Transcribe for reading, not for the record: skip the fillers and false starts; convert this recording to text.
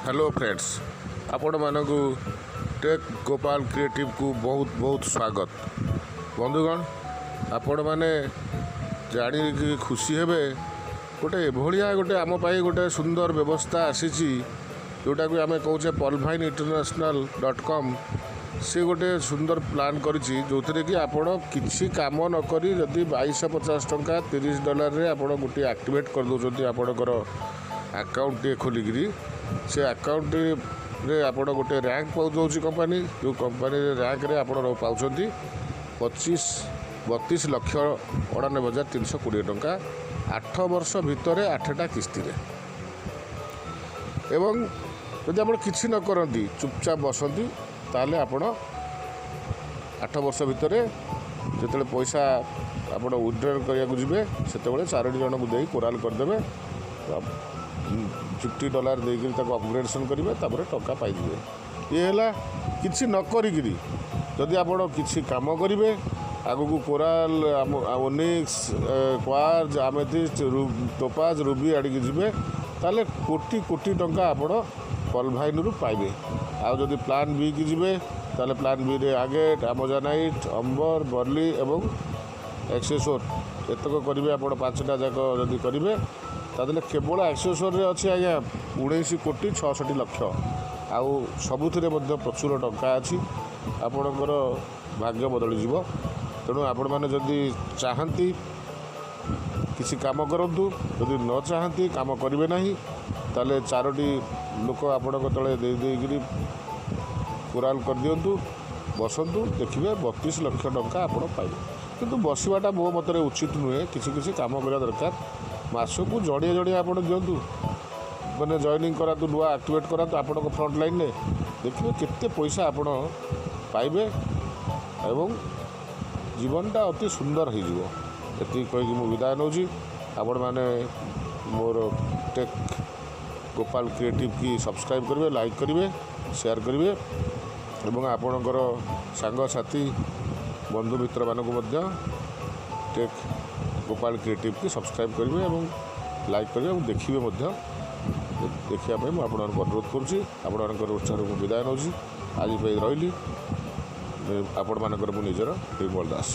Hello friends, आपण मानकु take Gopal creative को बहुत बहुत स्वागत। बंधुगण, आपण माने जानी खुशी हेबे गोटे भलिया गोटे आम पाई गोटे सुंदर व्यवस्था आसीची जोटा कि आम कहूचे पॉलभाइन international.com। से गोटे सुंदर प्लान करिछि जो थे कि आपण किसी काम न करी जदि 2250 टंका $30 रे आपण गोटे एक्टिवेट कर दउछथि आपणकर अकाउंट टे खोलिकी से अकाउंट रे आपण गोटे रैंक पाउछ कंपनी जो कंपनी रैंक रे आपण पाउछथि 32 लक्ष 98,320 टंका 8 वर्ष भितर 8टा किस्ती रे। एवं यदि आप किसी न करती चुपचाप बसती ताले आपण 8 वर्ष भितर जिते पैसा आप विड्रॉ करने जी से 4 जन को दे कोराल करदे $50 देकर अपग्रेडेसन करेंगे टंका पाइबे। ये है किसी न करी जदि आप किसी काम करेंगे आगु को coral onyx quartz amethyst topaz ruby आड़िकी जी ताले कोटी कोटी टंका आपण पॉलभाइन रु पाइबे। आउ जदि प्लान बी की जी ताले प्लान बी रे आगेट अमोजानाइट अंबर बर्ली एवं एक्सेसोर एतक करेंगे आप 5टा जाक जदि करेंगे ताले केवल एक्सेसोर रे अच्छे आज्ञा 19,66 लक्ष आउ सबुथिरे मध्य प्रचुर टंका अच्छी आपणकर भाग्य बदली जीव। तेणु आपण मैंने जदि चाहती किसी काम करूँ जदि न चाहती काम करेंगे ना ताले 4टी लोक आपण तले देकरी कोराल कर दिंतु बसतु देखिए 32 लक्ष टंका आप पाइबे। किंतु बसवाटा मो मत उचित नुहे किसी काम करा दरकार मासकू जड़िए जड़िए आप दिंतु मैंने जॉइनिंग करातु नुआ एक्टिवेट करातु आपण फ्रंट लाइन में देखिए केते पैसा आप पाइबे एवं जीवनटा अति सुंदर हो कहीकि मु विदाय नौ आपण मैंने मोर टेक गोपाल क्रिएटिव की सब्सक्राइब करेंगे लाइक करेंगे शेयर करेंगे एवं आपणकर सांग साथी बंधु मित्र मानक टेक गोपाल क्रिएटिव की सब्सक्राइब करेंगे और लाइक करेंगे और देखिए देखापी मुझे अनुरोध करुँच उत्साह विदाय नौ आज रही आपण मानकर निजर निर्मल दास।